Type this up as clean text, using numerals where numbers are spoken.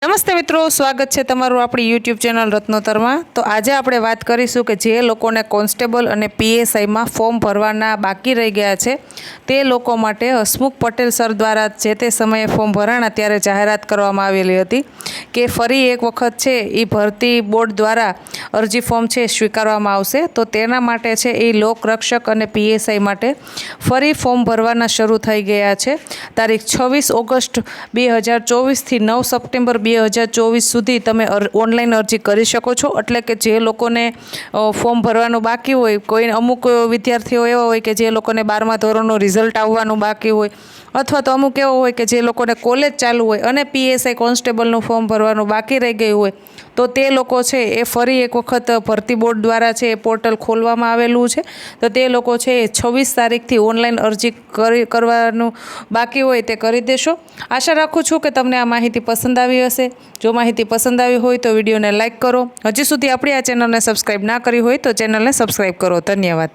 નમસ્તે મિત્રો, સ્વાગત છે તમારું આપણી યુટ્યુબ ચેનલ રત્નોતરમાં। તો આજે આપણે વાત કરીશું કે જે લોકોને કોન્સ્ટેબલ અને પીએસઆઈમાં ફોર્મ ભરવાના બાકી રહી ગયા છે તે લોકો માટે હસમુખ પટેલ સર દ્વારા જે તે સમયે ફોર્મ ભરાણા ત્યારે જાહેરાત કરવામાં આવેલી હતી કે ફરી એક વખત છે એ ભરતી બોર્ડ દ્વારા અરજી ફોર્મ છે સ્વીકારવામાં આવશે। તો તેના માટે છે એ લોકરક્ષક અને પીએસઆઈ માટે ફરી ફોર્મ ભરવાના શરૂ થઈ ગયા છે। તારીખ 26 ઓગસ્ટ 2024થી 9 સપ્ટેમ્બર 2024 સુધી તમે ઓનલાઈન અરજી કરી શકો છો। એટલે કે જે લોકોને ફોર્મ ભરવાનું બાકી હોય, કોઈ અમુક વિદ્યાર્થીઓ એવા હોય કે જે લોકોને 12મા ધોરણનું રિઝલ્ટ આવવાનું બાકી હોય, અથવા તો અમુક એવો હોય કે જે લોકોને કોલેજ ચાલુ હોય અને પીએસઆઈ કોન્સ્ટેબલનું ફોર્મ ભરવાનું બાકી રહી ગયું હોય, તો તે લોકો છે એ ફરી એક વખત ભરતી બોર્ડ દ્વારા છે એ પોર્ટલ ખોલવામાં આવેલું છે। તો તે લોકો છે એ 26 તારીખથી ઓનલાઈન અરજી કરવાનું બાકી હોય તે કરી દેશો। આશા રાખું છું કે તમને આ માહિતી પસંદ આવી હશે। જો માહિતી પસંદ આવી હોય તો વિડીયોને લાઇક કરો। હજી સુધી આપણી આ ચેનલને સબસ્ક્રાઈબ ના કરી હોય તો ચેનલને સબસ્ક્રાઈબ કરો। ધન્યવાદ।